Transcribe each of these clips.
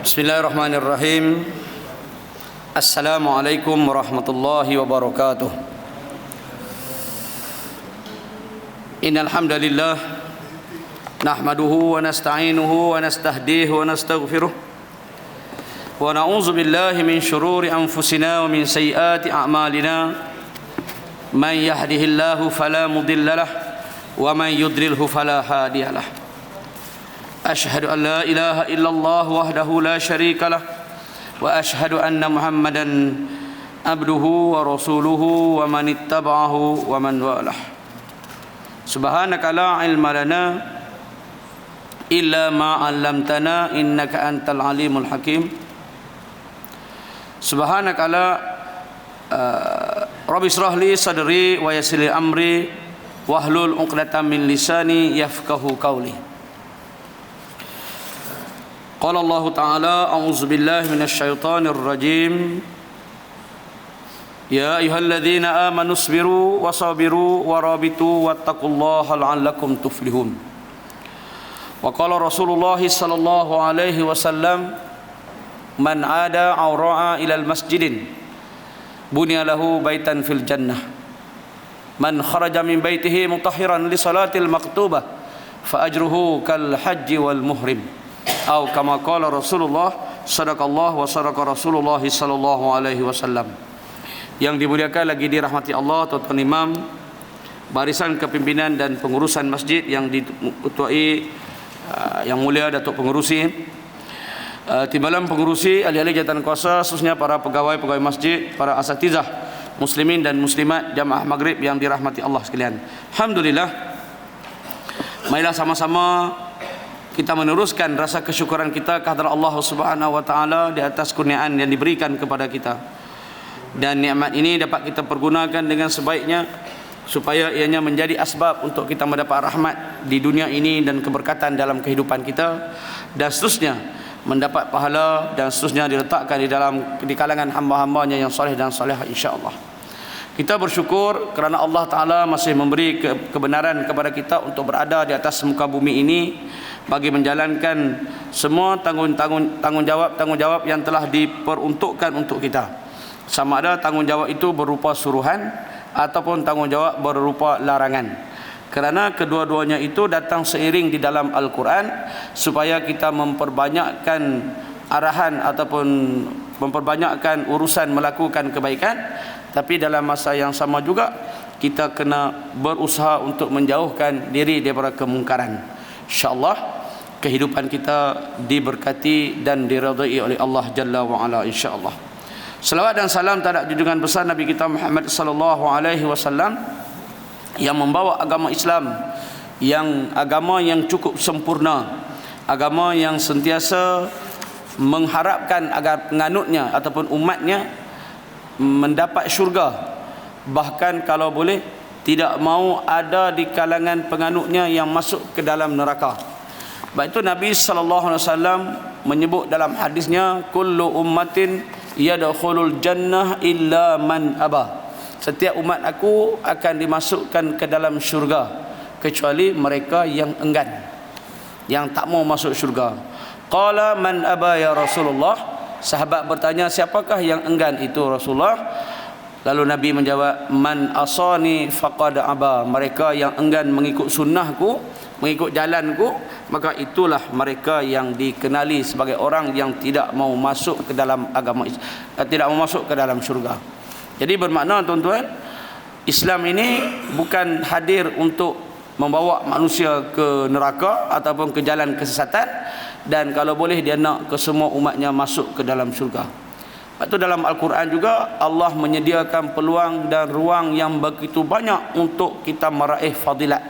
Bismillahirrahmanirrahim. Assalamualaikum warahmatullahi wabarakatuh. Innal hamdalillah nahmaduhu wa nasta'inuhu wa nastahdihi wa nastaghfiruh wa na'udzu billahi min shururi anfusina wa min sayyiati a'malina. Man yahdihillahu fala mudilla lahu wa man yudlilhu fala hadiya lahu. Ashhadu an la ilaha illallah wahdahu la syarika lah wa ashhadu anna Muhammadan abduhu wa rasuluhu wa man ittaba'ahu wa man walah. Subhanaka la ilma lana illa ma 'allamtana innaka antal alimul hakim. Subhanaka la Rabbi shrah li sadri wa yassir li amri wahlul 'uqdatam min lisani yafqahu qawli. Qala Allah Ta'ala, a'udzu billahi minasy syaithanir rajim. Ya ayyuhalladzina amanu sabiru wasabiru warabitu wattaqullaha la'allakum tuflihun. Wa qala Rasulullah sallallahu alaihi wasallam, man 'ada aw ra'a ila al-masjidin bunya lahu baitan fil jannah. Man kharaja min baitihi mutahhiran li salatil maktubah fa ajruhu kal hajji wal muhrim. Atau kama qala Rasulullah sadaqallah wa sadaqa Rasulullah sallallahu alaihi wasallam. Yang dimuliakan lagi dirahmati Allah, tuan-tuan imam, barisan kepimpinan dan pengurusan masjid yang diketuai yang mulia Datuk Pengurusi, timbalan pengurusi, ahli-ahli jawatan kuasa, khususnya para pegawai-pegawai masjid, para asatizah muslimin dan muslimat jamaah maghrib yang dirahmati Allah sekalian. Alhamdulillah, marilah sama-sama kita meneruskan rasa kesyukuran kita kehadrat Allah Subhanahu wa taala di atas kurniaan yang diberikan kepada kita. Dan nikmat ini dapat kita pergunakan dengan sebaiknya supaya ianya menjadi asbab untuk kita mendapat rahmat di dunia ini dan keberkatan dalam kehidupan kita, dan seterusnya mendapat pahala, dan seterusnya diletakkan di kalangan hamba-hambanya yang soleh dan solehah insya-Allah. Kita bersyukur kerana Allah Ta'ala masih memberi kebenaran kepada kita untuk berada di atas muka bumi ini bagi menjalankan semua tanggungjawab yang telah diperuntukkan untuk kita. Sama ada tanggungjawab itu berupa suruhan ataupun tanggungjawab berupa larangan. Kerana kedua-duanya itu datang seiring di dalam Al-Quran supaya kita memperbanyakkan arahan ataupun memperbanyakkan urusan melakukan kebaikan, tapi dalam masa yang sama juga kita kena berusaha untuk menjauhkan diri daripada kemungkaran. InsyaAllah kehidupan kita diberkati dan diridai oleh Allah Jalla wa Ala insyaAllah. Salawat dan salam terhadap junjungan besar Nabi kita Muhammad sallallahu alaihi wasallam yang membawa agama Islam, yang agama yang cukup sempurna, agama yang sentiasa mengharapkan agar penganutnya ataupun umatnya mendapat syurga, bahkan kalau boleh tidak mau ada di kalangan penganutnya yang masuk ke dalam neraka. Sebab itu Nabi sallallahu alaihi wasallam menyebut dalam hadisnya, kullu ummatin yadkhulul jannah illa man aba. Setiap umat aku akan dimasukkan ke dalam syurga kecuali mereka yang enggan, yang tak mau masuk syurga. Qala man aba ya Rasulullah. Sahabat bertanya, siapakah yang enggan itu Rasulullah? Lalu Nabi menjawab, man asani faqad aba. Mereka yang enggan mengikut sunnahku, mengikut jalanku, maka itulah mereka yang dikenali sebagai orang yang tidak mau masuk ke dalam agama, tidak mau masuk ke dalam syurga. Jadi bermakna tuan-tuan, Islam ini bukan hadir untuk membawa manusia ke neraka ataupun ke jalan kesesatan, dan kalau boleh dia nak ke semua umatnya masuk ke dalam syurga. Lepas tu dalam Al-Quran juga Allah menyediakan peluang dan ruang yang begitu banyak untuk kita meraih fadilat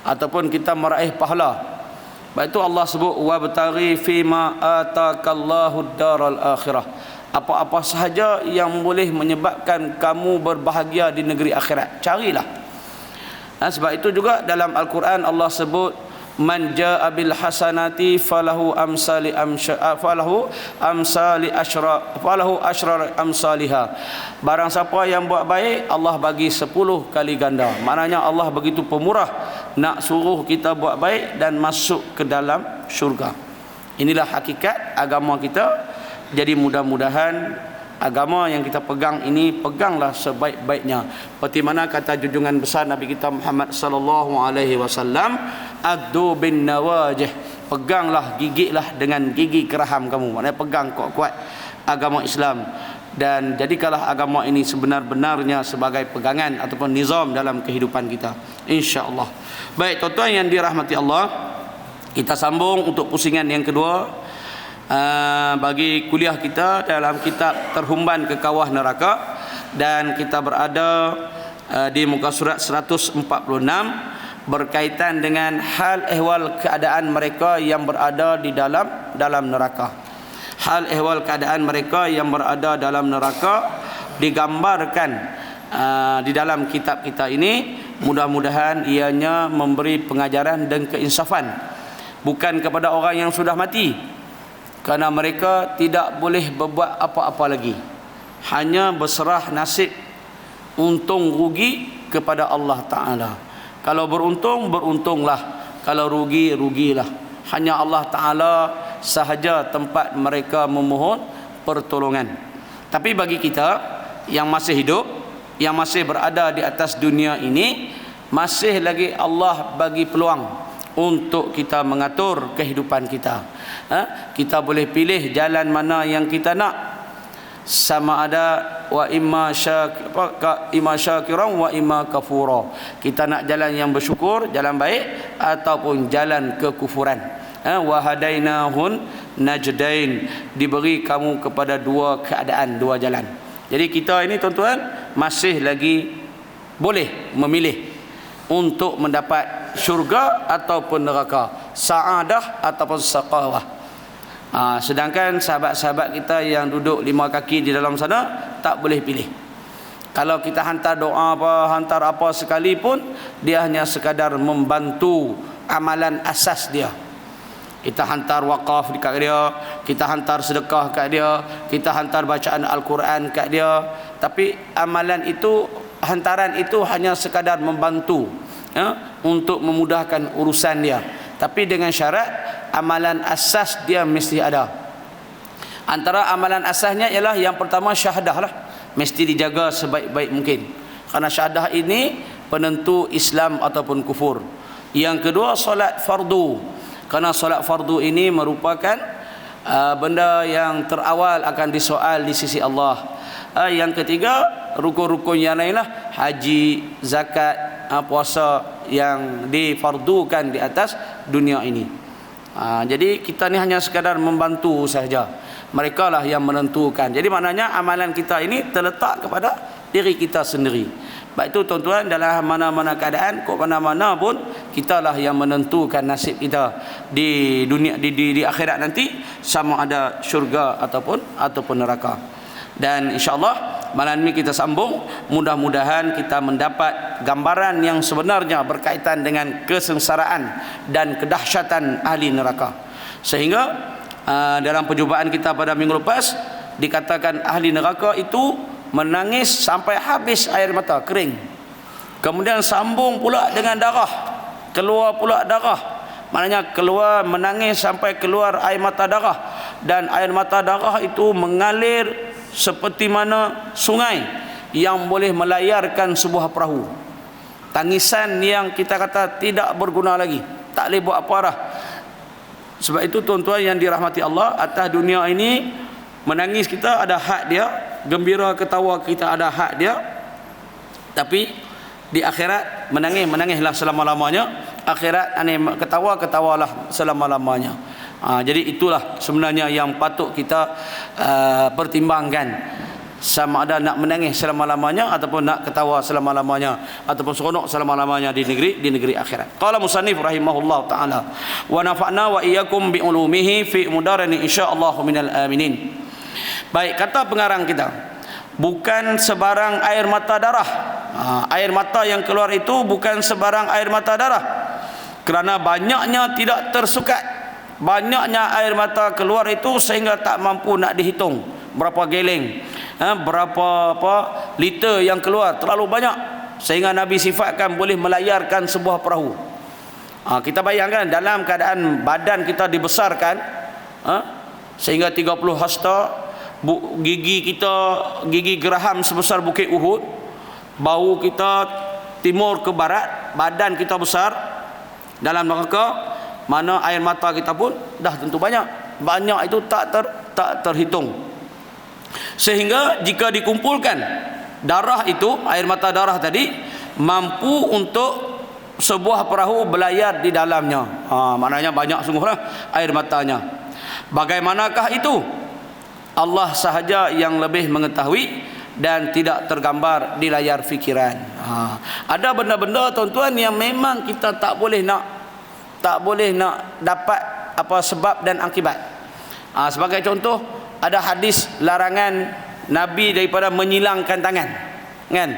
ataupun kita meraih pahala. Lepas itu Allah sebut wabtaghi fima atakallahu daral akhirah. Apa-apa sahaja yang boleh menyebabkan kamu berbahagia di negeri akhirat, carilah. Sebab itu juga dalam Al-Quran Allah sebut man jaa bil hasanati falahu asyra amsalha. Barang siapa yang buat baik, Allah bagi 10 kali ganda. Maknanya Allah begitu pemurah nak suruh kita buat baik dan masuk ke dalam syurga. Inilah hakikat agama kita. Jadi mudah-mudahan agama yang kita pegang ini, peganglah sebaik-baiknya. Seperti mana kata junjungan besar Nabi kita Muhammad sallallahu alaihi wasallam, addu bin nawajih, peganglah, gigitlah dengan gigi geraham kamu. Maknanya pegang kuat-kuat agama Islam, dan jadikanlah agama ini sebenar-benarnya sebagai pegangan ataupun nizam dalam kehidupan kita, insya-Allah. Baik tuan-tuan yang dirahmati Allah, kita sambung untuk pusingan yang kedua. Bagi kuliah kita dalam kitab Terhumban ke Kawah Neraka, dan kita berada di muka surat 146 berkaitan dengan hal ehwal keadaan mereka yang berada di dalam neraka. Hal ehwal keadaan mereka yang berada dalam neraka digambarkan di dalam kitab kita ini. Mudah-mudahan ianya memberi pengajaran dan keinsafan, bukan kepada orang yang sudah mati, kerana mereka tidak boleh berbuat apa-apa lagi, hanya berserah nasib untung rugi kepada Allah Ta'ala. Kalau beruntung, beruntunglah. Kalau rugi, rugilah. Hanya Allah Ta'ala sahaja tempat mereka memohon pertolongan. Tapi bagi kita yang masih hidup, yang masih berada di atas dunia ini, masih lagi Allah bagi peluang untuk kita mengatur kehidupan kita. Kita boleh pilih jalan mana yang kita nak, sama ada wa imma syakiran wa imma kafura. Kita nak jalan yang bersyukur, jalan baik, ataupun jalan kekufuran. Wa hadainahun najdain, diberi kamu kepada dua keadaan, dua jalan. Jadi kita ini tuan-tuan masih lagi boleh memilih untuk mendapat syurga ataupun neraka, sa'adah ataupun saqawah. Sedangkan sahabat-sahabat kita yang duduk 5 kaki di dalam sana tak boleh pilih. Kalau kita hantar doa apa, hantar apa sekalipun, dia hanya sekadar membantu amalan asas dia. Kita hantar wakaf dekat dia, kita hantar sedekah kat dia, kita hantar bacaan Al-Quran kat dia, tapi amalan itu, hantaran itu hanya sekadar membantu untuk memudahkan urusan dia. Tapi dengan syarat amalan asas dia mesti ada. Antara amalan asasnya ialah yang pertama syahadah lah, mesti dijaga sebaik-baik mungkin, kerana syahadah ini penentu Islam ataupun kufur. Yang kedua solat fardu, kerana solat fardu ini merupakan benda yang terawal akan disoal di sisi Allah. Yang ketiga rukun-rukun yang lainlah, haji, zakat, puasa yang difardukan di atas dunia ini. Jadi kita ni hanya sekadar membantu saja, mereka lah yang menentukan. Jadi maknanya amalan kita ini terletak kepada diri kita sendiri. Baik itu tuan-tuan, dalam mana-mana keadaan, kok mana-mana pun, kita lah yang menentukan nasib kita di dunia, di akhirat nanti, sama ada syurga ataupun neraka. Dan insya-Allah malam ini kita sambung, mudah-mudahan kita mendapat gambaran yang sebenarnya berkaitan dengan kesengsaraan dan kedahsyatan ahli neraka. Sehingga dalam perjumpaan kita pada minggu lepas dikatakan ahli neraka itu menangis sampai habis air mata, kering. Kemudian sambung pula dengan darah, keluar pula darah. Maknanya keluar, menangis sampai keluar air mata darah, dan air mata darah itu mengalir seperti mana sungai yang boleh melayarkan sebuah perahu. Tangisan yang kita kata tidak berguna lagi, tak boleh buat apa dah. Sebab itu tuan-tuan yang dirahmati Allah, atas dunia ini menangis kita ada hak dia, gembira ketawa kita ada hak dia. Tapi di akhirat menangislah selama-lamanya, akhirat ketawalah selama-lamanya. Jadi itulah sebenarnya yang patut kita pertimbangkan, sama ada nak menangis selama-lamanya ataupun nak ketawa selama-lamanya, ataupun seronok selama-lamanya di negeri akhirat. Qala musannif rahimahullah taala, wa nafa'na wa iyyakum bi ulumihi fi mudarani insyaallah minal aminin. Baik, kata pengarang kita, bukan sebarang air mata darah. Air mata yang keluar itu bukan sebarang air mata darah, kerana banyaknya tidak tersukat. Banyaknya air mata keluar itu sehingga tak mampu nak dihitung berapa geleng, berapa liter yang keluar, terlalu banyak sehingga Nabi sifatkan boleh melayarkan sebuah perahu. Kita bayangkan dalam keadaan badan kita dibesarkan, Sehingga 30 hasta, gigi geraham sebesar bukit Uhud, bau kita timur ke barat, badan kita besar dalam neraka, mana air mata kita pun dah tentu banyak itu tak terhitung. Sehingga jika dikumpulkan darah itu, air mata darah tadi, mampu untuk sebuah perahu berlayar di dalamnya. Maknanya banyak sungguhlah air matanya. Bagaimanakah itu? Allah sahaja yang lebih mengetahui dan tidak tergambar di layar fikiran. Ada benda-benda tuan-tuan yang memang kita tak boleh nak dapat apa sebab dan akibat. Sebagai contoh, ada hadis larangan Nabi daripada menyilangkan tangan, kan?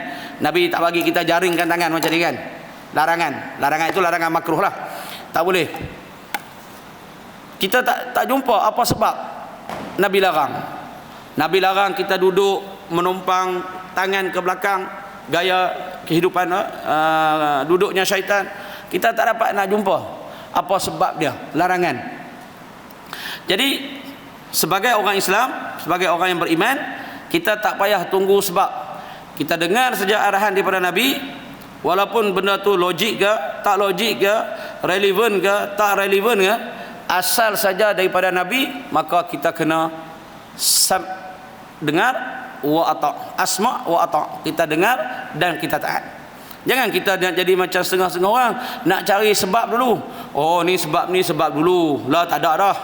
Nabi tak bagi kita jaringkan tangan macam ni, kan? Larangan itu larangan makruh lah, tak boleh. Kita tak jumpa apa sebab Nabi larang. Nabi larang kita duduk menumpang tangan ke belakang, gaya kehidupan duduknya syaitan. Kita tak dapat nak jumpa apa sebab dia, larangan. Jadi sebagai orang Islam, sebagai orang yang beriman, kita tak payah tunggu sebab. Kita dengar saja arahan daripada Nabi, walaupun benda tu logik ke, tak logik ke, relevan ke, tak relevan ke, asal saja daripada Nabi, maka kita kena dengar wa ata', asma' wa ata'. Kita dengar dan kita taat. Jangan kita jadi macam setengah-setengah orang nak cari sebab dulu. Oh, ni sebab dulu. Lah tak ada dah.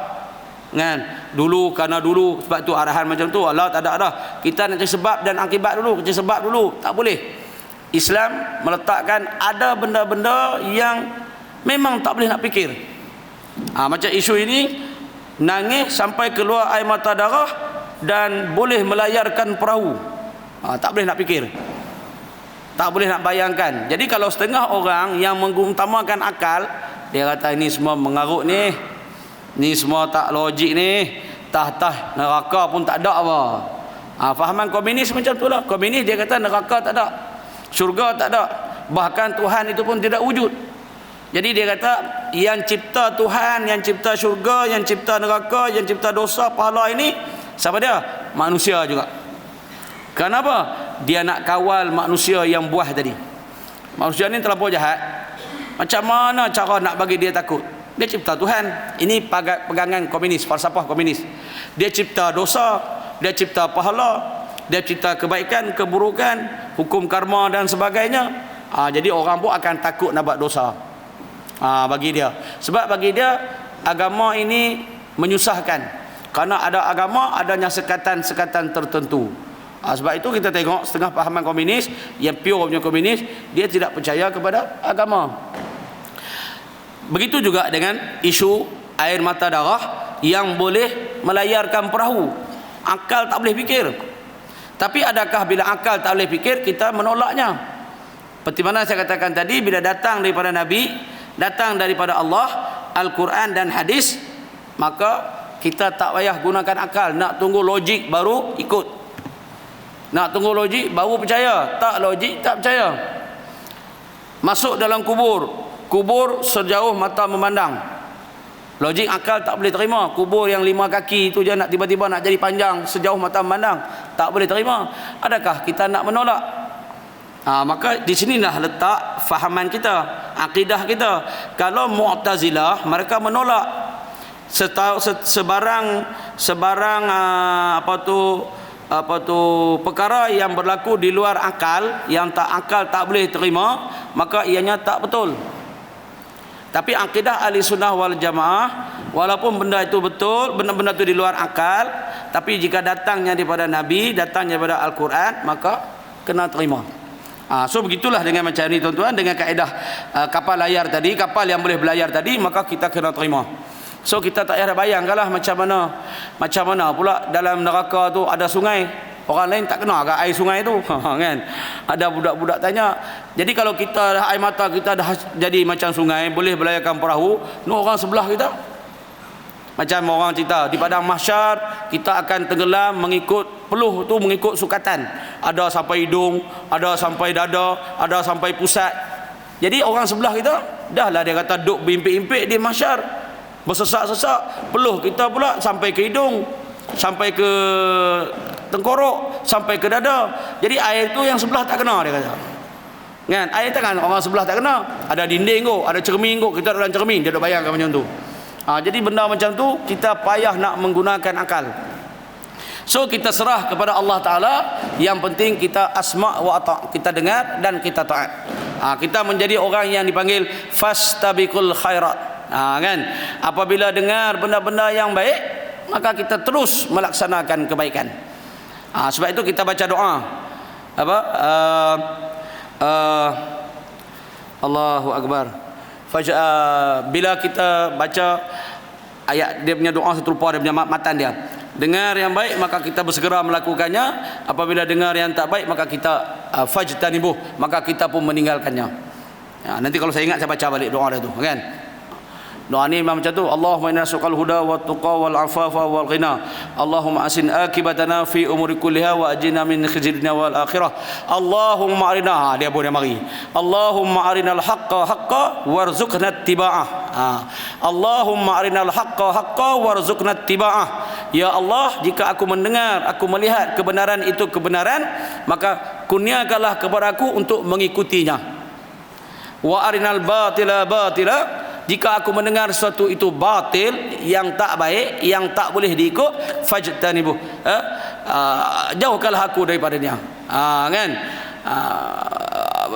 Kan? Dulu kerana dulu sebab tu arahan macam tu. Allah tak ada dah. Kita nak cari sebab dan akibat dulu, cari sebab dulu. Tak boleh. Islam meletakkan ada benda-benda yang memang tak boleh nak fikir. Macam isu ini, nangis sampai keluar air mata darah dan boleh melayarkan perahu. Tak boleh nak fikir. Tak boleh nak bayangkan. Jadi kalau setengah orang yang mengutamakan akal, dia kata ini semua mengarut ni, ni semua tak logik ni, tah neraka pun tak ada apa. Fahaman komunis macam tu lah. Komunis dia kata neraka tak ada, syurga tak ada, bahkan Tuhan itu pun tidak wujud. Jadi dia kata yang cipta Tuhan, yang cipta syurga, yang cipta neraka, yang cipta dosa, pahala ini, siapa dia? Manusia juga. Kenapa? Dia nak kawal manusia yang buah tadi. Manusia ni terlampau jahat. Macam mana cara nak bagi dia takut? Dia cipta Tuhan. Ini pegangan komunis, falsafah komunis. Dia cipta dosa, dia cipta pahala, dia cipta kebaikan, keburukan, hukum karma dan sebagainya. Jadi orang pun akan takut nak buat dosa. Bagi dia. Sebab bagi dia agama ini menyusahkan. Karena ada agama, adanya sekatan-sekatan tertentu. Sebab itu kita tengok setengah pahaman komunis, yang pure punya komunis, dia tidak percaya kepada agama. Begitu juga dengan isu air mata darah yang boleh melayarkan perahu. Akal tak boleh fikir. Tapi adakah bila akal tak boleh fikir, kita menolaknya? Seperti mana saya katakan tadi, bila datang daripada Nabi, datang daripada Allah, Al-Quran dan hadis, maka kita tak payah gunakan akal. Nak tunggu logik baru ikut. Nak tunggu logik baru percaya. Tak logik tak percaya. Masuk dalam kubur, kubur sejauh mata memandang. Logik akal tak boleh terima. Kubur yang 5 kaki itu je nak tiba-tiba nak jadi panjang sejauh mata memandang, tak boleh terima. Adakah kita nak menolak? Maka di sinilah letak fahaman kita, akidah kita. Kalau Mu'tazilah, mereka menolak sebarang perkara yang berlaku di luar akal, yang akal tak boleh terima, maka ianya tak betul. Tapi akidah ahli sunnah wal jamaah, walaupun benda itu betul, benda-benda itu di luar akal, tapi jika datangnya daripada Nabi, datangnya daripada Al-Quran, maka kena terima. So begitulah dengan macam ini tuan-tuan, dengan kaedah kapal layar tadi, kapal yang boleh berlayar tadi, maka kita kena terima. So kita tak payah bayangkanlah macam mana pula dalam neraka tu ada sungai. Orang lain tak kenal agak air sungai tu. Kan? Ada budak-budak tanya. Jadi kalau kita air mata kita dah jadi macam sungai, boleh berlayarkan perahu, no orang sebelah kita. Macam orang cerita di padang mahsyar, kita akan tenggelam mengikut peluh tu, mengikut sukatan. Ada sampai hidung, ada sampai dada, ada sampai pusat. Jadi orang sebelah kita, dah lah dia kata duk berimpik-impik di mahsyar. Bersesak-sesak, peluh kita pula sampai ke hidung, sampai ke tengkorok, sampai ke dada. Jadi air tu yang sebelah tak kena, dia kata. Kan? Air tangan orang sebelah tak kena. Ada dinding kot, ada cermin kot, kita dalam cermin, dia duk bayangkan macam tu. Jadi benda macam tu kita payah nak menggunakan akal. So kita serah kepada Allah Ta'ala. Yang penting kita asma' wa ata', kita dengar dan kita taat. Kita menjadi orang yang dipanggil fastabiqul khairat. Kan? Apabila dengar benda-benda yang baik, maka kita terus melaksanakan kebaikan. Sebab itu kita baca doa apa? Allahu Akbar. Bila kita baca ayat dia punya doa seterupa dia punya matan dia, dengar yang baik maka kita bersegera melakukannya. Apabila dengar yang tak baik maka kita fajtanibuh, maka kita pun meninggalkannya. Nanti kalau saya ingat saya baca balik doa dia tu, kan? Doa ni memang macam tu. Allahumma inna nas'alukal huda wat tuqa wal afafa wal ghina. Allahumma asin akibatana fi umuri kulliha wa ajina min khizyid dunya wal akhirah. Allahumma arina, dia boleh mari. Allahumma arinal haqqa haqqa warzuqna ittiba'ah. Allahumma arinal haqqa haqqa warzuqna ittiba'ah. Ya Allah, jika aku mendengar, aku melihat kebenaran itu kebenaran, maka kurniakanlah kepada aku untuk mengikutinya. Wa arinal batila batila, jika aku mendengar sesuatu itu batil, yang tak baik, yang tak boleh diikut, fajtanibuh, jauhkanlah aku daripadanya. Kan?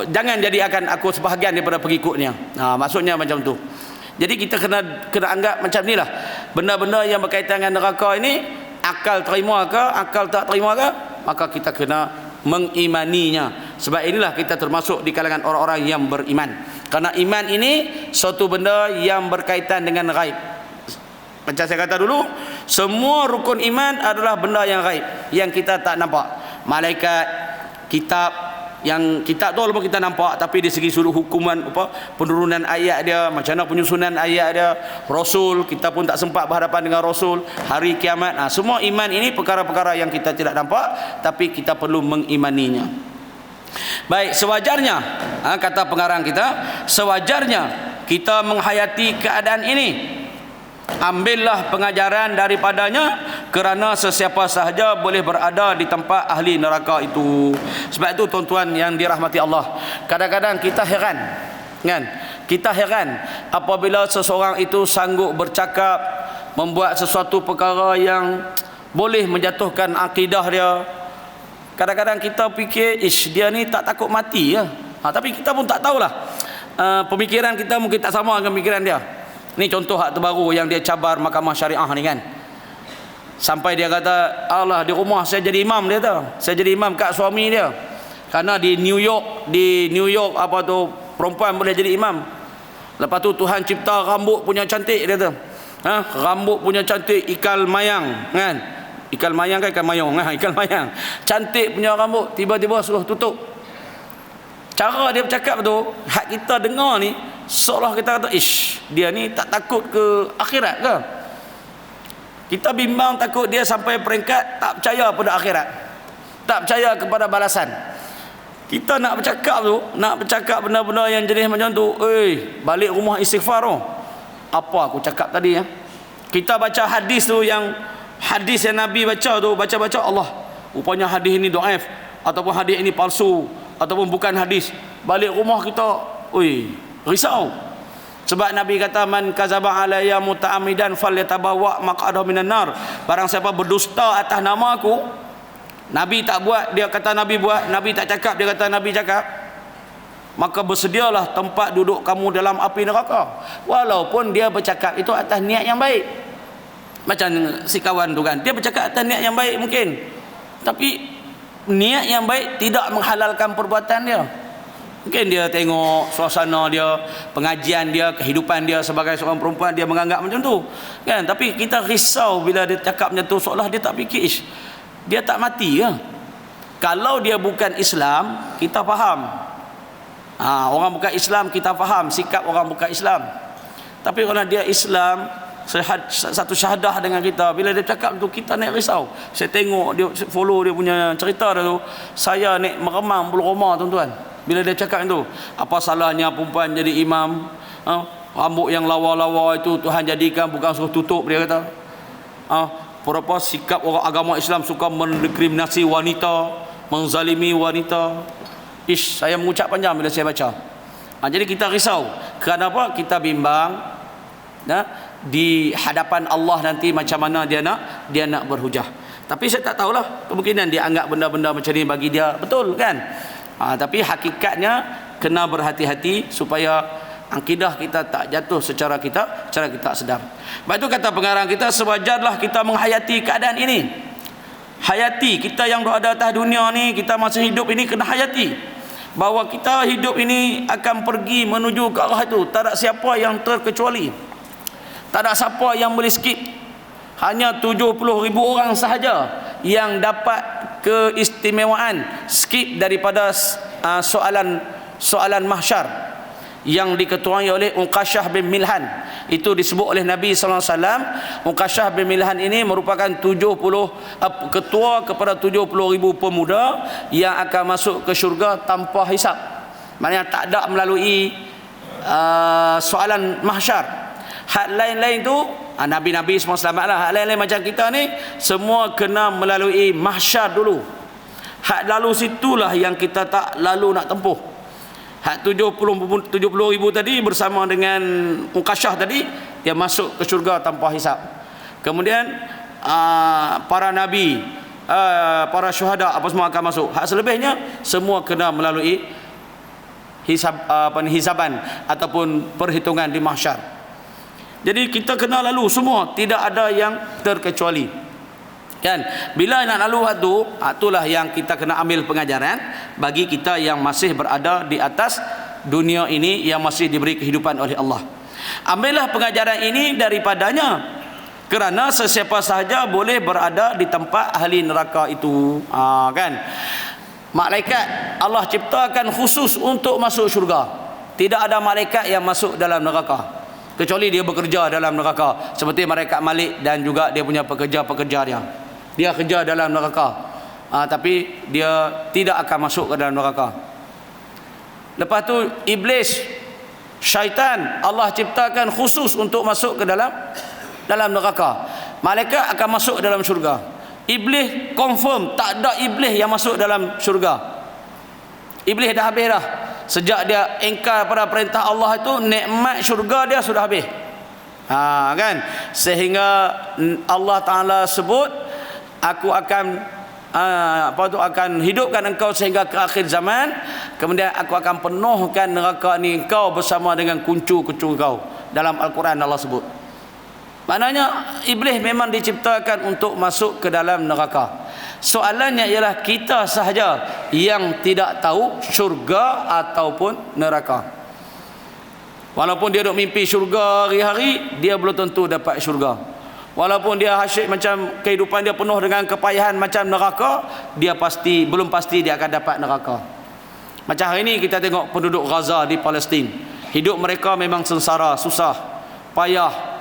Jangan jadikan aku sebahagian daripada pengikutnya. Maksudnya macam tu. Jadi kita kena anggap macam inilah. Benda-benda yang berkaitan dengan neraka ini, akal terima ke, akal tak terima ke, maka kita kena mengimaninya. Sebab inilah kita termasuk di kalangan orang-orang yang beriman. Karena iman ini suatu benda yang berkaitan dengan ghaib. Macam saya kata dulu, semua rukun iman adalah benda yang ghaib, yang kita tak nampak. Malaikat, kitab, yang kitab tu walaupun kita nampak, tapi dari segi sudut hukuman penurunan ayat dia, macam mana penyusunan ayat dia, Rasul, kita pun tak sempat berhadapan dengan Rasul, hari kiamat. Semua iman ini perkara-perkara yang kita tidak nampak, tapi kita perlu mengimaninya. Baik, sewajarnya, kata pengarang kita, sewajarnya kita menghayati keadaan ini. Ambillah pengajaran daripadanya, kerana sesiapa sahaja boleh berada di tempat ahli neraka itu. Sebab itu tuan-tuan yang dirahmati Allah, kadang-kadang kita heran, kan? Kita heran apabila seseorang itu sanggup bercakap, membuat sesuatu perkara yang boleh menjatuhkan akidah dia. Kadang-kadang kita fikir, dia ni tak takut mati ya. Tapi kita pun tak tahulah. Pemikiran kita mungkin tak sama dengan pemikiran dia. Ni contoh hak terbaru yang dia cabar Mahkamah Syariah ni, kan. Sampai dia kata, Allah, di rumah saya jadi imam, dia tahu. Saya jadi imam kat suami dia. Karena di New York apa tu, perempuan boleh jadi imam. Lepas tu Tuhan cipta rambut punya cantik, dia tahu. Rambut punya cantik ikal mayang, kan. Ikan mayang kan, ikan mayang, ikan mayang. Cantik punya rambut, tiba-tiba suruh tutup. Cara dia bercakap tu, hak kita dengar ni, seolah kita kata, dia ni tak takut ke akhirat ke? Kita bimbang takut dia sampai peringkat tak percaya pada akhirat, tak percaya kepada balasan. Kita nak bercakap tu, nak bercakap benda-benda yang jenis macam tu, balik rumah istighfar tu. Apa aku cakap tadi ya? Kita baca hadis tu, yang hadis yang Nabi baca tu, baca-baca Allah, rupanya hadis ini dhaif, ataupun hadis ini palsu, ataupun bukan hadis. Balik rumah kita, risau. Sebab Nabi kata, man kazaba alayya muta'ammidan falyatabawa maq'adahu minan nar. Barang siapa berdusta atas nama aku, Nabi tak buat, dia kata Nabi buat, Nabi tak cakap, dia kata Nabi cakap, maka bersedialah tempat duduk kamu dalam api neraka. Walaupun dia bercakap itu atas niat yang baik. Macam si kawan tu, kan, dia bercakap atas niat yang baik mungkin, tapi niat yang baik tidak menghalalkan perbuatan dia. Mungkin dia tengok suasana dia, pengajian dia, kehidupan dia sebagai seorang perempuan, dia menganggap macam tu, kan. Tapi kita risau bila dia cakap macam tu, seolah dia tak fikir, dia tak mati ya. Kalau dia bukan Islam, kita faham. Orang bukan Islam kita faham sikap orang bukan Islam. Tapi kalau dia Islam, satu syahadah dengan kita, bila dia cakap tu kita naik risau. Saya tengok dia, follow dia punya cerita dia tu, saya naik meremang bulu roma, tuan-tuan. Bila dia cakap tu, apa salahnya perempuan jadi imam? rambut yang lawa-lawa itu Tuhan jadikan bukan suruh tutup, dia kata. Berapa sikap orang agama Islam suka mendiskriminasi wanita, menzalimi wanita. Saya mengucap panjang bila saya baca. Jadi kita risau. Kenapa? Kita bimbang di hadapan Allah nanti macam mana dia nak berhujah. Tapi saya tak tahulah, kemungkinan dia anggap benda-benda macam ni bagi dia betul kan. Tapi hakikatnya kena berhati-hati supaya akidah kita tak jatuh secara kita sedar. Sebab itu kata pengarang kita, sewajarlah kita menghayati keadaan ini. Hayati kita yang berada atas dunia ni, kita masih hidup ini kena hayati bahawa kita hidup ini akan pergi menuju ke arah itu. Tak ada siapa yang terkecuali, tak ada siapa yang boleh skip. Hanya 70,000 orang sahaja yang dapat keistimewaan skip daripada soalan mahsyar yang diketuai oleh Uqashah bin Milhan. Itu disebut oleh Nabi sallallahu alaihi wasallam. Uqashah bin Milhan ini merupakan ketua kepada 70,000 pemuda yang akan masuk ke syurga tanpa hisap. Maknanya tak ada melalui soalan mahsyar. Hak lain-lain tu Nabi-Nabi semua selamatlah. Hak lain-lain macam kita ni semua kena melalui mahsyar dulu. Hak lalu situlah yang kita tak lalu nak tempuh. Hak 70,000 tadi bersama dengan Uqashah tadi, dia masuk ke syurga tanpa hisap. Kemudian para nabi, para syuhada apa semua akan masuk. Hak selebihnya semua kena melalui hisaban ataupun perhitungan di mahsyar. Jadi kita kena lalu semua, tidak ada yang terkecuali. Kan? Bila nak lalu itulah yang kita kena ambil pengajaran bagi kita yang masih berada di atas dunia ini, yang masih diberi kehidupan oleh Allah. Ambillah pengajaran ini daripadanya, kerana sesiapa sahaja boleh berada di tempat ahli neraka itu. Kan? Malaikat Allah ciptakan khusus untuk masuk syurga. Tidak ada malaikat yang masuk dalam neraka kecuali dia bekerja dalam neraka, seperti malaikat Malik dan juga dia punya pekerja-pekerja dia kerja dalam neraka, tapi dia tidak akan masuk ke dalam neraka. Lepas tu iblis, syaitan Allah ciptakan khusus untuk masuk ke dalam neraka. Malaikat akan masuk dalam syurga. Iblis confirm tak ada iblis yang masuk dalam syurga. Iblis dah habis dah. Sejak dia ingkar pada perintah Allah itu, nikmat syurga dia sudah habis. Kan? Sehingga Allah Taala sebut, aku akan akan hidupkan engkau sehingga ke akhir zaman, kemudian aku akan penuhkan neraka ni engkau bersama dengan kuncu-kuncu kau. Dalam Al-Quran Allah sebut. Maknanya iblis memang diciptakan untuk masuk ke dalam neraka. Soalannya ialah kita sahaja yang tidak tahu syurga ataupun neraka. Walaupun dia duk mimpi syurga hari-hari, dia belum tentu dapat syurga. Walaupun dia asyik macam kehidupan dia penuh dengan kepayahan macam neraka, dia belum pasti dia akan dapat neraka. Macam hari ini kita tengok penduduk Gaza di Palestin. Hidup mereka memang sengsara, susah, payah.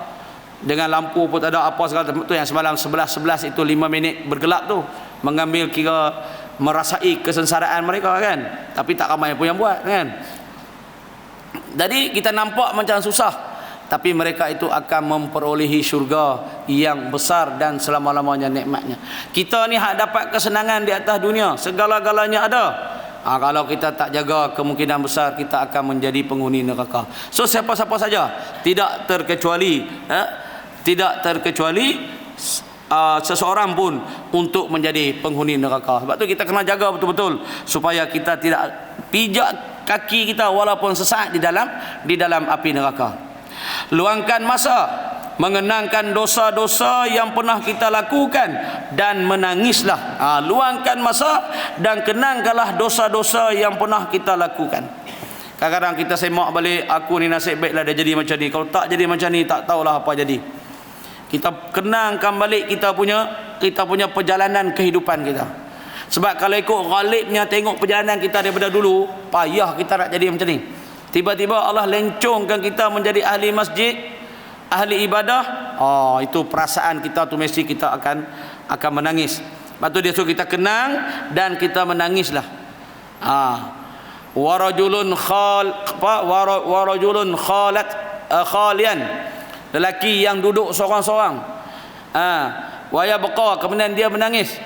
Dengan lampu pun tak ada apa segala. Tu yang semalam 11 itu 5 minit bergelap tu, mengambil kira merasai kesengsaraan mereka kan. Tapi tak ramai pun yang buat kan. Jadi kita nampak macam susah, tapi mereka itu akan memperolehi syurga yang besar dan selama-lamanya nikmatnya. Kita ni hak dapat kesenangan di atas dunia, segala-galanya ada. Kalau kita tak jaga, kemungkinan besar kita akan menjadi penghuni neraka. So siapa-siapa saja, tidak terkecuali seseorang pun untuk menjadi penghuni neraka. Sebab tu kita kena jaga betul-betul supaya kita tidak pijak kaki kita walaupun sesaat di dalam api neraka. Luangkan masa mengenangkan dosa-dosa yang pernah kita lakukan dan menangislah. Luangkan masa dan kenangkanlah dosa-dosa yang pernah kita lakukan. Kadang-kadang kita semak balik, aku ni nasib baiklah dia jadi macam ni. Kalau tak jadi macam ni, tak tahulah apa jadi. Kita kenangkan balik kita punya perjalanan kehidupan kita. Sebab kalau ikut ghalibnya tengok perjalanan kita daripada dulu, payah kita nak jadi macam ni. Tiba-tiba Allah lencongkan kita menjadi ahli masjid, ahli ibadah. Itu perasaan kita tu mesti kita akan menangis. Lepas tu dia suruh kita kenang dan kita menangislah. Warajulun khalat khalian, lelaki yang duduk seorang-seorang, wa yabqa, kemudian dia menangis,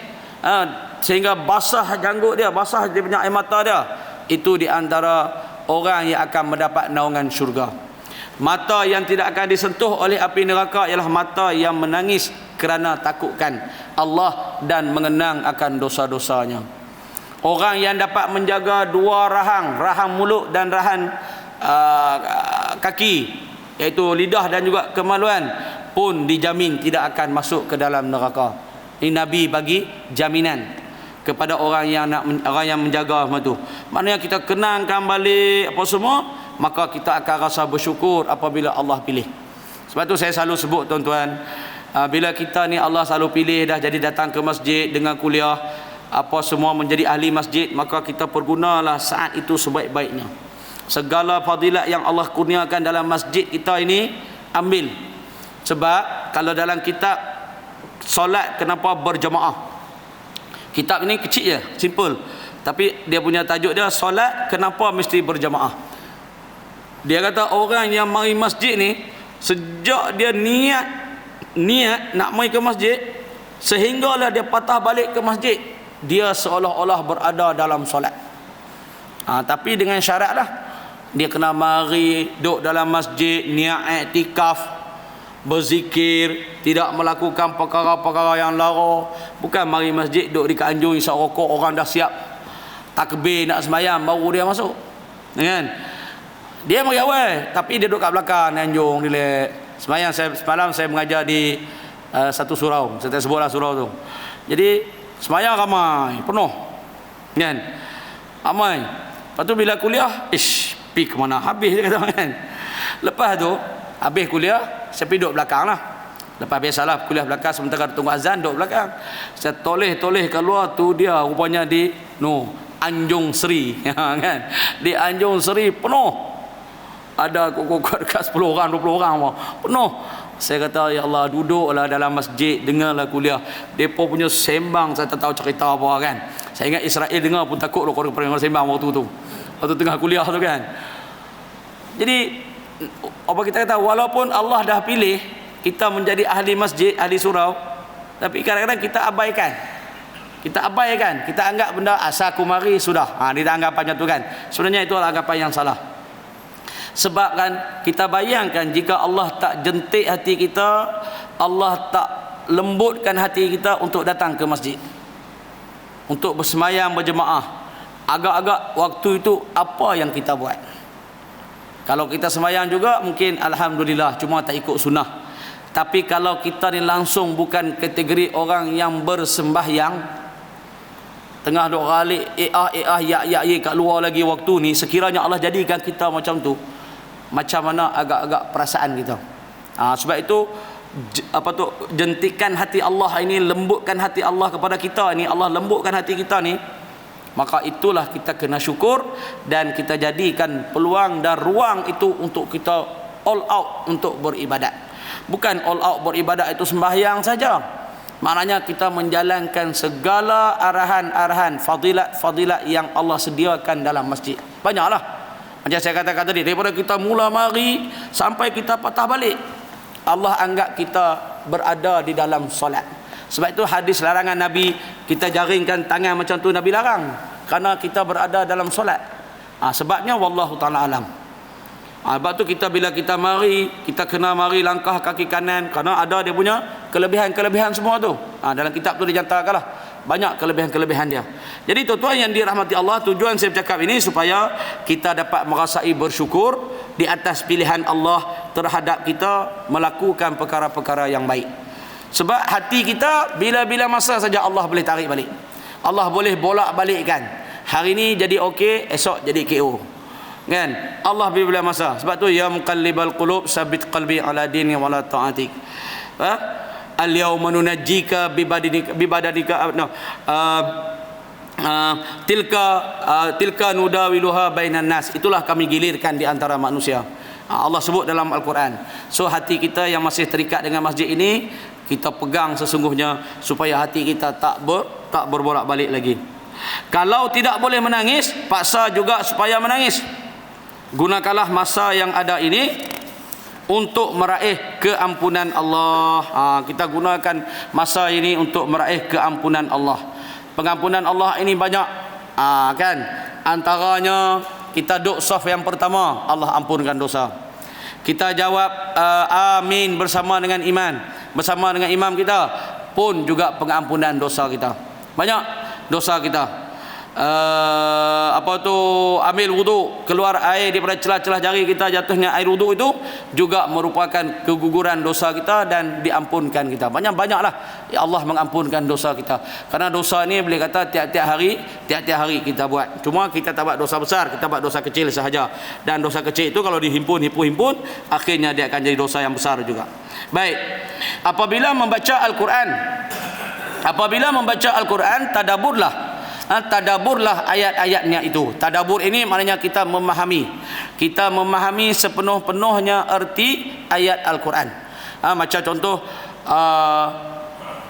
sehingga basah janggut dia, basah dia punya air mata dia, itu di antara orang yang akan mendapat naungan syurga. Mata yang tidak akan disentuh oleh api neraka ialah mata yang menangis kerana takutkan Allah dan mengenang akan dosa-dosanya. Orang yang dapat menjaga dua rahang mulut dan rahang kaki, iaitu lidah dan juga kemaluan, pun dijamin tidak akan masuk ke dalam neraka. Ini Nabi bagi jaminan kepada orang yang menjaga semua tu. Maknanya kita kenangkan balik apa semua, maka kita akan rasa bersyukur apabila Allah pilih. Sebab tu saya selalu sebut tuan-tuan, bila kita ni Allah selalu pilih dah jadi datang ke masjid dengan kuliah apa semua, menjadi ahli masjid, maka kita pergunalah saat itu sebaik-baiknya. Segala fadilat yang Allah kurniakan dalam masjid kita ini ambil. Sebab kalau dalam kitab solat kenapa berjemaah, kitab ini kecil je, simple, tapi dia punya tajuk dia solat kenapa mesti berjemaah. Dia kata orang yang mari masjid ni, sejak dia niat nak mari ke masjid, sehinggalah dia patah balik ke masjid, dia seolah-olah berada dalam solat. Tapi dengan syarat lah, dia kena mari duduk dalam masjid, niat iktikaf, berzikir, tidak melakukan perkara-perkara yang lara. Bukan mari masjid duduk di kanjung isap rokok, orang dah siap takbir nak sembahyang baru dia masuk, kan? Dia mari awal, tapi dia duduk kat belakang kanjung relax sembahyang. Semalam saya mengajar di satu surau, saya tak sebutlah surau tu. Jadi sembahyang ramai, penuh, kan? Ramai. Lepas tu bila kuliah, pi ke mana habis dia kata, kan? Lepas tu habis kuliah, saya pergi duduk belakang lah. Lepas biasalah kuliah belakang, sementara tunggu azan duduk belakang. Saya toleh keluar, tu dia rupanya di Anjung Seri, kan? Di Anjung Seri penuh. Ada kok dekat 10 orang 20 orang penuh. Saya kata ya Allah, duduklah dalam masjid, dengarlah kuliah. Depa punya sembang saya tak tahu cerita apa, kan? Saya ingat Israel dengar pun takut loh kalau sembang waktu tu tengah kuliah tu, kan? Jadi apa kita kata, walaupun Allah dah pilih kita menjadi ahli masjid, ahli surau, tapi kadang-kadang kita abaikan. Kita anggap benda asal aku mari sudah. Kita anggapannya tu, kan? Sebenarnya itu adalah anggapan yang salah. Sebab kan kita bayangkan, jika Allah tak jentik hati kita, Allah tak lembutkan hati kita untuk datang ke masjid, untuk bersemayam berjemaah, agak-agak waktu itu apa yang kita buat? Kalau kita semayang juga mungkin alhamdulillah, cuma tak ikut sunnah. Tapi kalau kita ni langsung bukan kategori orang yang bersembahyang, tengah duk ralik ya kat luar lagi waktu ni, sekiranya Allah jadikan kita macam tu, macam mana agak-agak perasaan kita. Sebab itu jentikan hati Allah ini, lembutkan hati Allah kepada kita ni, Allah lembutkan hati kita ni, maka itulah kita kena syukur, dan kita jadikan peluang dan ruang itu untuk kita all out untuk beribadat. Bukan all out beribadat itu sembahyang saja, maknanya kita menjalankan segala arahan-arahan fadilat yang Allah sediakan dalam masjid. Banyaklah. Macam saya katakan tadi, daripada kita mula mari sampai kita patah balik, Allah anggap kita berada di dalam solat. Sebab itu hadis larangan Nabi, kita jaringkan tangan macam tu, Nabi larang, kerana kita berada dalam solat. Sebabnya wallahu ta'ala alam. Sebab tu kita bila kita mari, kita kena mari langkah kaki kanan, kerana ada dia punya kelebihan-kelebihan semua tu. Dalam kitab tu dijantarkan lah banyak kelebihan-kelebihan dia. Jadi tuan-tuan yang dirahmati Allah, tujuan saya bercakap ini supaya kita dapat merasai bersyukur di atas pilihan Allah terhadap kita melakukan perkara-perkara yang baik. Sebab hati kita bila-bila masa saja Allah boleh tarik balik, Allah boleh bolak-balikkan. Hari ni jadi okey, esok jadi KO, kan? Allah bila-bila masa. Sebab tu ya muqallibal qulub sabit qalbi ala dini wala ta'atik. Al-yawma nunajjika bibadanika tilka nudawiluha bainan nas. Itulah kami gilirkan di antara manusia. Allah sebut dalam Al-Quran. So hati kita yang masih terikat dengan masjid ini, kita pegang sesungguhnya supaya hati kita tak berbolak-balik lagi. Kalau tidak boleh menangis, paksa juga supaya menangis. Gunakanlah masa yang ada ini untuk meraih keampunan Allah. Kita gunakan masa ini untuk meraih keampunan Allah. Pengampunan Allah ini banyak, kan? Antaranya kita duduk saf yang pertama, Allah ampunkan dosa. Kita jawab amin bersama dengan iman, bersama dengan imam kita, pun juga pengampunan dosa kita. Banyak dosa kita. Ambil wudu, keluar air daripada celah-celah jari kita, jatuhnya air wudu, itu juga merupakan keguguran dosa kita dan diampunkan kita. Banyak-banyaklah ya Allah mengampunkan dosa kita. Karena dosa ni boleh kata tiap-tiap hari kita buat. Cuma kita tak buat dosa besar, kita buat dosa kecil sahaja. Dan dosa kecil itu kalau dihimpun, akhirnya dia akan jadi dosa yang besar juga. Baik. Apabila membaca Al-Quran, tadaburlah ayat-ayatnya itu. Tadabur ini maknanya kita memahami sepenuh-penuhnya erti ayat Al-Quran. Macam contoh,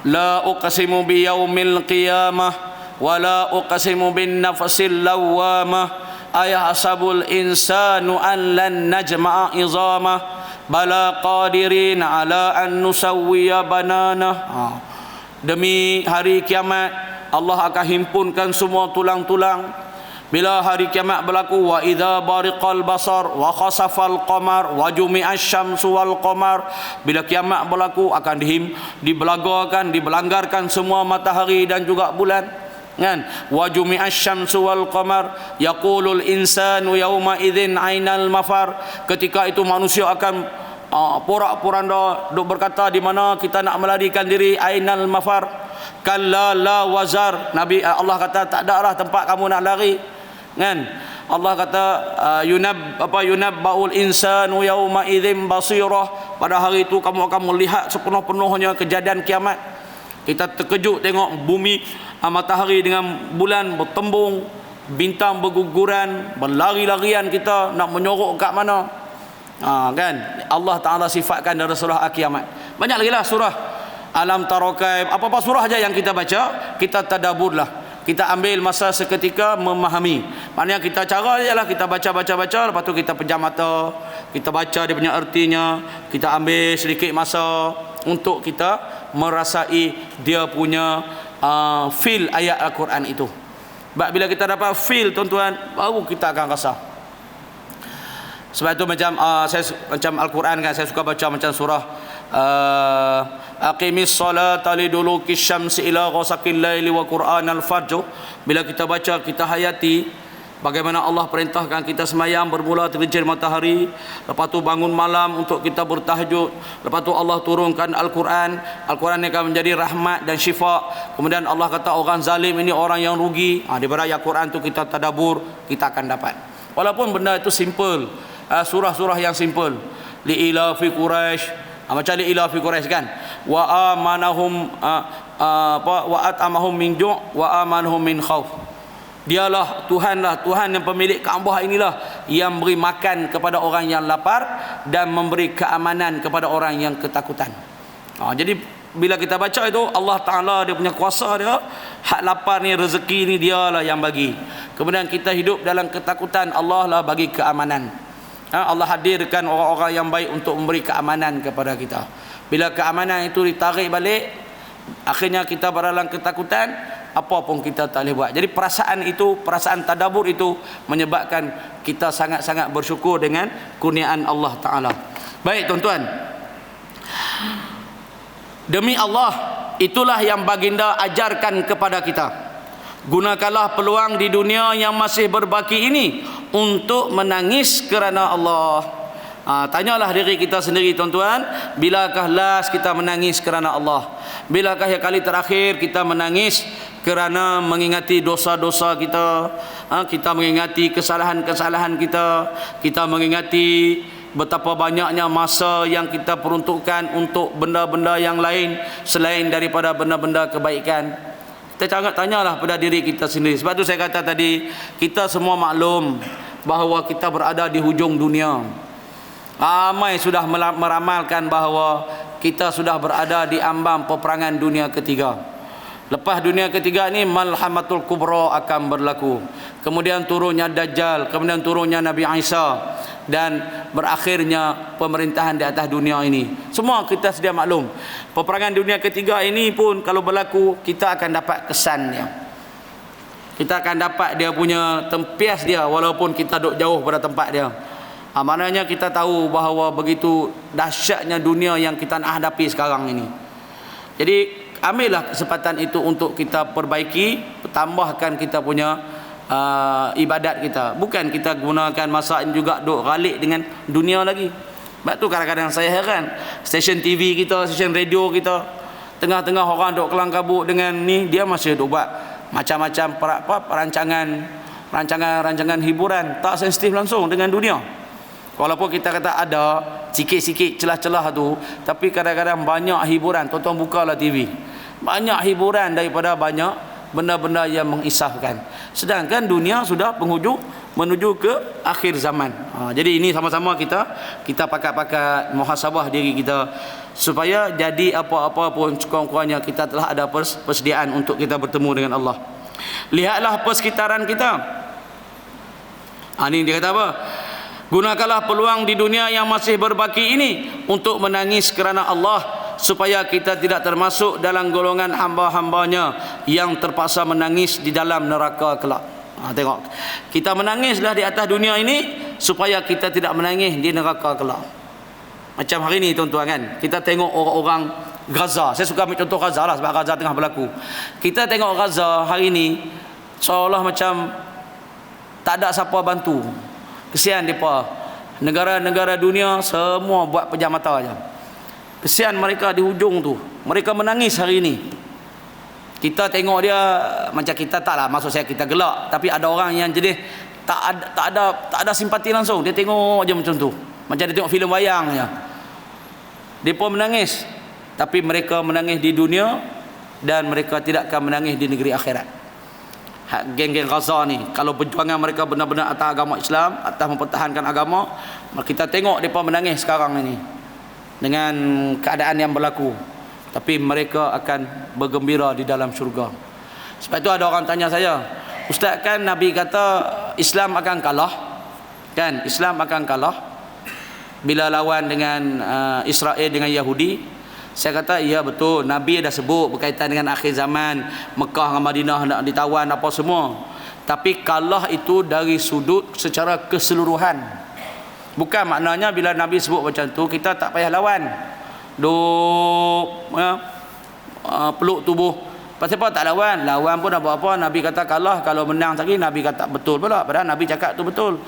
la uqsimu biyaumil qiyamah wa la uqsimu bin nafsil lawwamah ayahsabul insanu an lan najma'a izamah bala qadirin ala an nusawwiya banana. Demi hari kiamat, Allah akan himpunkan semua tulang-tulang. Bila hari kiamat berlaku, wa idza bariqal basar wa khasafal qamar wa jumi'asy syamsu wal qamar. Bila kiamat berlaku akan dibelanggarkan semua matahari dan juga bulan, kan? Wa jumi'asy syamsu wal qamar yaqulul insanu yauma idzin ainal mafar. Ketika itu manusia akan porak-poranda duk berkata, di mana kita nak melarikan diri, ainal mafar. Kalla la wazar. Allah kata tak ada lah tempat kamu nak lari, kan? Allah kata yunabbaul insanu yauma idzin basirah. Pada hari itu kamu akan melihat sepenuh-penuhnya kejadian kiamat. Kita terkejut tengok bumi, matahari dengan bulan bertembung, bintang berguguran, berlari-larian, kita nak menyorok kat mana, kan? Allah Ta'ala sifatkan dalam surah Al-Qiyamat. Banyak lagi lah surah. Alam tarokai, apa-apa surah aja yang kita baca, kita tadaburlah. Kita ambil masa seketika memahami. Maknanya kita cara ialah kita baca, lepas tu kita pejam mata, kita baca dia punya artinya, kita ambil sedikit masa untuk kita merasai dia punya feel ayat Al-Quran itu. Bila kita dapat feel, tuan-tuan, baru kita akan rasa. Sebab itu macam Al-Quran kan, saya suka baca macam surah aqimis salata liduluki syamsi ila ghasaqil laili wa qur'anal fajr. Bila kita baca, kita hayati bagaimana Allah perintahkan kita semayang bermula tergelincir matahari, lepas tu bangun malam untuk kita bertahajud, lepas tu Allah turunkan Al-Quran. Al-Quran ini akan menjadi rahmat dan syifa. Kemudian Allah kata orang zalim ini orang yang rugi. Daripada ayat Quran tu kita tadabur, kita akan dapat. Walaupun benda itu simple, surah-surah yang simple. Li ila fi Quraisy, macam li ila fi Quraisy kan, wa amanahum wa atamahum min ju' wa amanahum min khauf. Dialah Tuhan yang pemilik Kaabah inilah yang beri makan kepada orang yang lapar dan memberi keamanan kepada orang yang ketakutan. Jadi bila kita baca itu, Allah Ta'ala dia punya kuasa dia, hak lapar ni, rezeki ni dialah yang bagi. Kemudian kita hidup dalam ketakutan, Allah lah bagi keamanan. Allah hadirkan orang-orang yang baik untuk memberi keamanan kepada kita. Bila keamanan itu ditarik balik, akhirnya kita berada dalam ketakutan, apa pun kita tak boleh buat. Jadi perasaan tadabur itu menyebabkan kita sangat-sangat bersyukur dengan kurniaan Allah Ta'ala. Baik tuan-tuan, demi Allah, itulah yang baginda ajarkan kepada kita. Gunakanlah peluang di dunia yang masih berbaki ini untuk menangis kerana Allah. Tanyalah diri kita sendiri tuan-tuan, bilakah last kita menangis kerana Allah? Bilakah yang kali terakhir kita menangis kerana mengingati dosa-dosa kita? Kita mengingati kesalahan-kesalahan kita. Kita mengingati betapa banyaknya masa yang kita peruntukkan untuk benda-benda yang lain selain daripada benda-benda kebaikan. Kita tanyalah pada diri kita sendiri. Sebab tu saya kata tadi, kita semua maklum bahawa kita berada di hujung dunia. Ramai sudah meramalkan bahawa kita sudah berada di ambang peperangan dunia ketiga. Lepas dunia ketiga ni, malhamatul kubra akan berlaku. Kemudian turunnya Dajjal, kemudian turunnya Nabi Isa. dan berakhirnya pemerintahan di atas dunia ini. Semua kita sedia maklum. Peperangan dunia ketiga ini pun kalau berlaku, kita akan dapat kesannya. Kita akan dapat dia punya tempias dia, walaupun kita duduk jauh pada tempat dia. Maknanya kita tahu bahawa begitu dahsyatnya dunia yang kita nak hadapi sekarang ini. Jadi ambillah kesempatan itu untuk kita perbaiki, tambahkan kita punya ibadat kita. Bukan kita gunakan masa ini juga duk galik dengan dunia lagi. Sebab tu kadang-kadang saya heran, stesen TV kita, stesen radio kita, tengah-tengah orang duk kelang kabut dengan ni, dia masih duk buat macam-macam rancangan hiburan tak sensitif langsung dengan dunia. Walaupun kita kata ada sikit-sikit celah-celah tu, tapi kadang-kadang banyak hiburan. Tuan-tuan bukalah TV, banyak hiburan daripada banyak benda-benda yang mengisahkan. Sedangkan dunia sudah menuju ke akhir zaman. Jadi ini sama-sama kita pakat-pakat muhasabah diri kita, supaya jadi apa-apa pun kurang-kurangnya kita telah ada persediaan untuk kita bertemu dengan Allah. Lihatlah persekitaran kita. Ini dia kata apa? Gunakanlah peluang di dunia yang masih berbaki ini untuk menangis kerana Allah, supaya kita tidak termasuk dalam golongan hamba-hambanya yang terpaksa menangis di dalam neraka kelak. Tengok, kita menangislah di atas dunia ini supaya kita tidak menangis di neraka kelak. Macam hari ni tuan-tuan kan, kita tengok orang-orang Gaza. Saya suka ambil contoh Gaza lah, sebab Gaza tengah berlaku. Kita tengok Gaza hari ni seolah macam tak ada siapa bantu. Kesian mereka. Negara-negara dunia semua buat pejam mata je. Kesian mereka di hujung tu. Mereka menangis hari ini. Kita tengok dia macam kita taklah, maksud saya kita gelak, tapi ada orang yang jadi tak ada simpati langsung. Dia tengok je macam tu. Macam dia tengok filem wayang je. Depa menangis, tapi mereka menangis di dunia dan mereka tidak akan menangis di negeri akhirat. Geng-geng Gaza ni, kalau perjuangan mereka benar-benar atas agama Islam, atas mempertahankan agama, kita tengok mereka menangis sekarang ini dengan keadaan yang berlaku, tapi mereka akan bergembira di dalam syurga. Sebab itu ada orang tanya saya, Ustaz, kan Nabi kata Islam akan kalah, kan? Islam akan kalah bila lawan dengan Israel, dengan Yahudi. Saya kata, ya betul, Nabi dah sebut berkaitan dengan akhir zaman, Mekah dengan Madinah nak ditawan apa semua. Tapi kalah itu dari sudut secara keseluruhan. Bukan maknanya bila Nabi sebut macam tu, kita tak payah lawan. Peluk tubuh. Pasal apa tak lawan? Lawan pun dah buat apa? Nabi kata kalah, kalau menang lagi Nabi kata betul pula. Padahal Nabi cakap tu betul.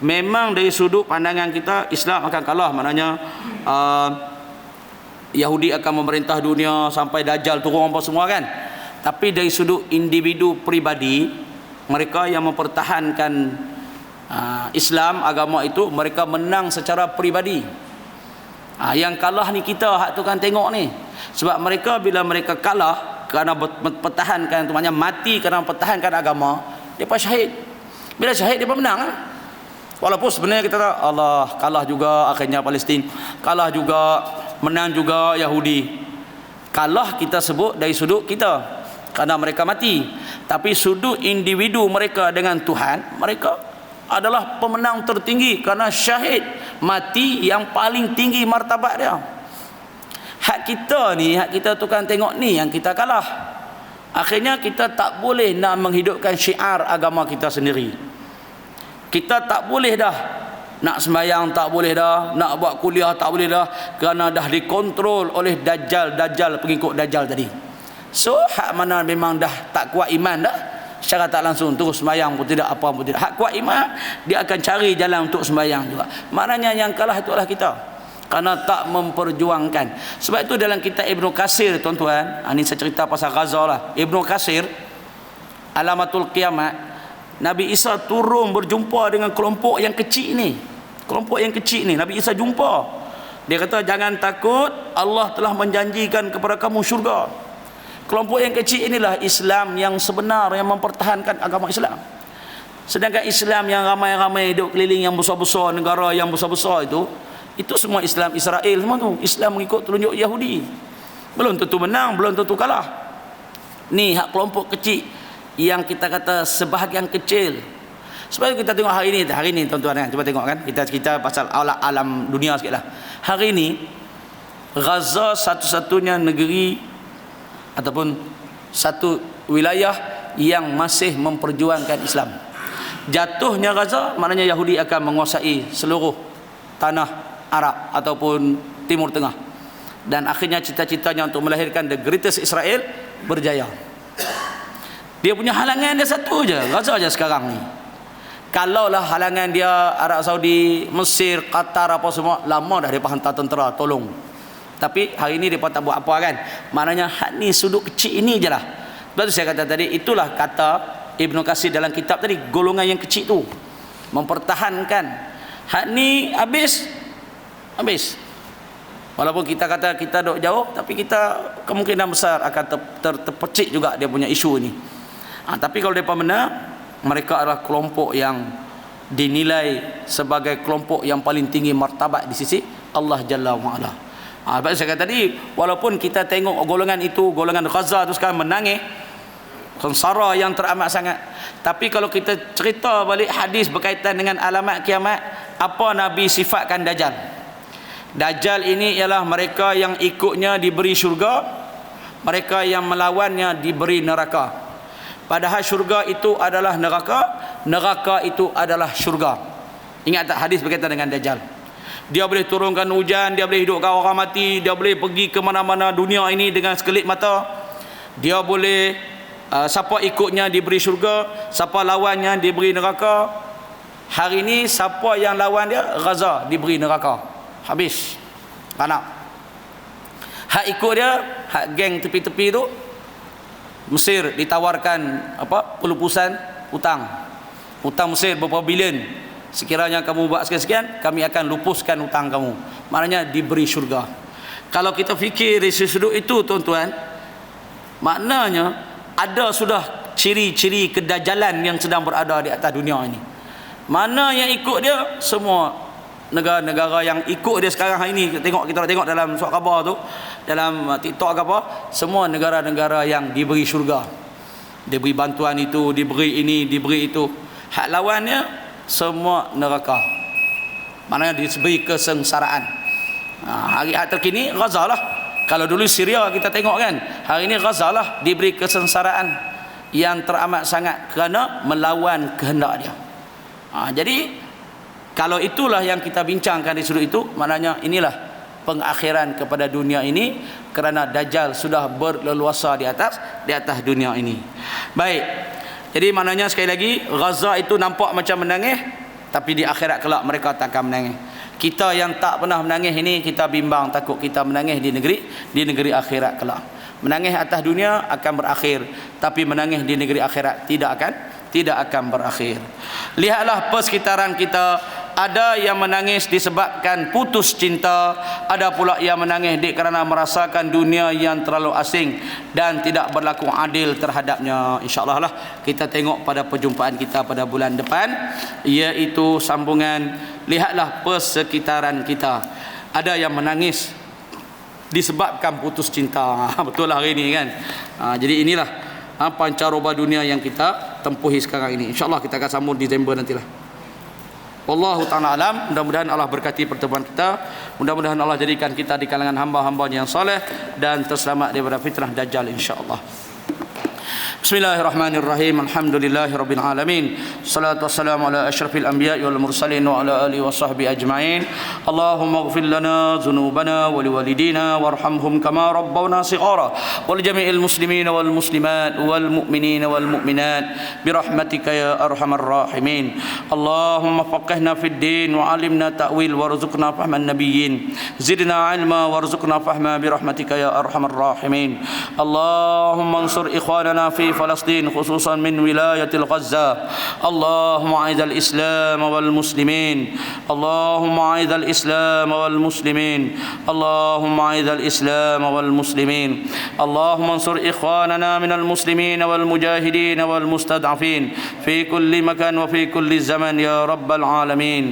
Memang dari sudut pandangan kita, Islam akan kalah. Maknanya Yahudi akan memerintah dunia sampai Dajjal turun apa semua kan. Tapi dari sudut individu pribadi, mereka yang mempertahankan Islam, agama itu, mereka menang secara pribadi. Yang kalah ni kita, hak tu kan tengok ni. Sebab mereka bila mereka kalah kerana mempertahankan, tu maknanya mati kerana mempertahankan agama, mereka syahid. Bila syahid dia menang. Walaupun sebenarnya kita tahu Allah kalah juga akhirnya Palestin, kalah juga, menang juga Yahudi. Kalah kita sebut dari sudut kita kerana mereka mati. Tapi sudut individu mereka dengan Tuhan, mereka adalah pemenang tertinggi kerana syahid, mati yang paling tinggi martabat dia. Hak kita ni, hak kita tu kan tengok ni yang kita kalah. Akhirnya kita tak boleh nak menghidupkan syiar agama kita sendiri. Kita tak boleh dah nak sembahyang, tak boleh dah nak buat kuliah, tak boleh dah, kerana dah dikontrol oleh Dajjal pengikut Dajjal tadi. So hak mana memang dah tak kuat iman dah, secara tak langsung terus sembahyang pun tidak, apa pun tidak. Hak kuat iman, dia akan cari jalan untuk sembahyang juga. Maknanya yang kalah itu adalah kita, kerana tak memperjuangkan. Sebab itu dalam kitab Ibnu Katsir, tuan-tuan, ini saya cerita pasal Gaza lah. Ibnu Katsir, Alamatul Qiyamat, Nabi Isa turun berjumpa dengan kelompok yang kecil ni. Kelompok yang kecil ni Nabi Isa jumpa. Dia kata, jangan takut, Allah telah menjanjikan kepada kamu syurga. Kelompok yang kecil inilah Islam yang sebenar, yang mempertahankan agama Islam. Sedangkan Islam yang ramai-ramai duduk keliling, yang besar-besar, negara yang besar-besar itu semua Islam Israel semua tu. Islam mengikut telunjuk Yahudi. Belum tentu menang, belum tentu kalah. Ni hak kelompok kecil yang kita kata sebahagian kecil. Sebab kita tengok hari ni tuan-tuan kan, cuba tengok kan, kita pasal alam dunia sikitlah. Hari ni Gaza satu-satunya negeri ataupun satu wilayah yang masih memperjuangkan Islam. Jatuhnya Gaza maknanya Yahudi akan menguasai seluruh tanah Arab ataupun Timur Tengah, dan akhirnya cita-citanya untuk melahirkan the greatest Israel berjaya. Dia punya halangan dia satu je, Gaza je sekarang ni. Kalaulah halangan dia Arab Saudi, Mesir, Qatar apa semua, lama dah mereka hantar tentera tolong. Tapi hari ni mereka tak buat apa kan. Maknanya hak ni sudut kecil ini je lah. Sebab tu saya kata tadi, itulah kata Ibnu Katsir dalam kitab tadi, golongan yang kecil tu mempertahankan. Hak ni habis. Walaupun kita kata kita duduk jauh, tapi kita kemungkinan besar akan terpecik juga dia punya isu ni. Tapi kalau mereka benar, mereka adalah kelompok yang dinilai sebagai kelompok yang paling tinggi martabat di sisi Allah Jalla wa'ala. Sebab saya kata tadi, walaupun kita tengok golongan itu, golongan Gaza itu sekarang menangis, sengsara yang teramat sangat, tapi kalau kita cerita balik hadis berkaitan dengan alamat kiamat, apa Nabi sifatkan Dajjal? Dajjal ini ialah mereka yang ikutnya diberi syurga, mereka yang melawannya diberi neraka. Padahal syurga itu adalah neraka, neraka itu adalah syurga. Ingat tak hadis berkaitan dengan Dajjal? Dia boleh turunkan hujan, dia boleh hidupkan orang mati, dia boleh pergi ke mana-mana dunia ini dengan sekelip mata. Dia boleh siapa ikutnya diberi syurga, siapa lawannya diberi neraka. Hari ini siapa yang lawan dia, Gaza diberi neraka. Habis. Panak. Hak ikut dia, hak geng tepi-tepi tu, Mesir ditawarkan pelupusan hutang. Hutang Mesir berapa bilion. Sekiranya kamu buat sekian-sekian, kami akan lupuskan hutang kamu. Maknanya diberi syurga. Kalau kita fikir dari sudut itu tuan-tuan, maknanya ada sudah ciri-ciri kedajalan yang sedang berada di atas dunia ini. Mana yang ikut dia, semua negara-negara yang ikut dia sekarang hari ini, kita tengok dalam surat khabar tu, dalam TikTok ke apa, semua negara-negara yang diberi syurga, diberi bantuan itu, diberi ini, diberi itu. Hak lawannya semua neraka, maknanya diberi kesengsaraan. Hari terkini Gaza lah. Kalau dulu Syria kita tengok kan, hari ini Gaza lah diberi kesengsaraan yang teramat sangat kerana melawan kehendak dia. Jadi kalau itulah yang kita bincangkan di sudut itu, maknanya inilah pengakhiran kepada dunia ini, kerana Dajjal sudah berleluasa di atas dunia ini. Baik. Jadi maknanya sekali lagi, Gaza itu nampak macam menangis, tapi di akhirat kelak mereka tak akan menangis. Kita yang tak pernah menangis ini, kita bimbang takut kita menangis di negeri akhirat kelak. Menangis atas dunia akan berakhir, tapi menangis di negeri akhirat tidak akan berakhir. Lihatlah persekitaran kita, ada yang menangis disebabkan putus cinta, ada pula yang menangis kerana merasakan dunia yang terlalu asing dan tidak berlaku adil terhadapnya. InsyaAllah lah kita tengok pada perjumpaan kita pada bulan depan, iaitu sambungan. Lihatlah persekitaran kita, ada yang menangis disebabkan putus cinta. Betul lah hari ini kan. Jadi inilah pancaroba dunia yang kita tempuhi sekarang ini. InsyaAllah kita akan sambung Disember nantilah. Wallahu ta'ala alam. Mudah-mudahan Allah berkati pertemuan kita. Mudah-mudahan Allah jadikan kita di kalangan hamba-hambanya yang soleh dan terselamat daripada fitnah Dajjal insyaAllah. Bismillahirrahmanirrahim. Alhamdulillahirabbil alamin. Salatu wassalamu ala asyrafil anbiya'i wal mursalin wa ala alihi washabbihi ajmain. Allahumma ighfir lana dhunubana wa liwalidina warhamhum kama rabbawna shighara wa li jami'il muslimin wal muslimat wal mu'minin wal mu'minat bi rahmatika ya arhamar rahimin. Allahumma faqihna fid din wa 'allimna ta'wil warzuqna fahman nabiyyin. Zidna 'ilma warzuqna fahma bi rahmatika ya arhamar rahimin. Allahumma ansur ikhwanana fi فلسطين خصوصا من ولاية غزة. اللهم أعز الإسلام والمسلمين. اللهم أعز الإسلام والمسلمين. اللهم أعز الإسلام والمسلمين. اللهم انصر إخواننا من المسلمين والمجاهدين والمستضعفين في كل مكان وفي كل زمن يا رب العالمين.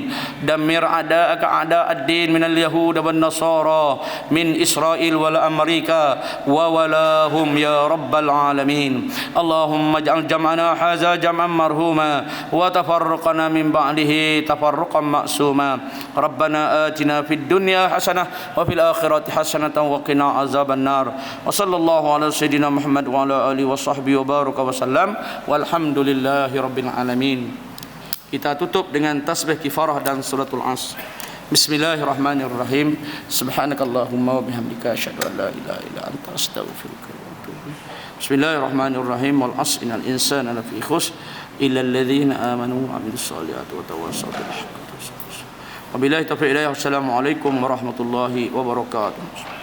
دمر أعداءك أعداء الدين من اليهود والنصارى من إسرائيل والأمريكا وولاهم يا رب العالمين. Allahumma ij'al jam'ana hadza jam'an marhuma wa tafarraqana min ba'dihi tafarruqan ma'suma. Rabbana atina fid dunya hasanah wa fil akhirati hasanatan wa qina azaban nar. Wa sallallahu ala sayyidina Muhammad wa ala alihi wa sahbihi wa baraka wa sallam. Walhamdulillahi rabbil alamin. Kita tutup dengan tasbih kifarah dan suratul Asr. Bismillahirrahmanirrahim. Subhanakallahumma wa bihamdika asyhadu an la ilaha illa anta astaghfiruka wa atubu ilaik. Bismillahirrahmanirrahim. Wal 'asri innal insana lafi khusr illa alladhina amanu wa 'amilus solihati wa tawassaw bil haqqi wa tawassaw bis sabr. Wabillahi taufiq. Wassalamu alaikum warahmatullahi wabarakatuh.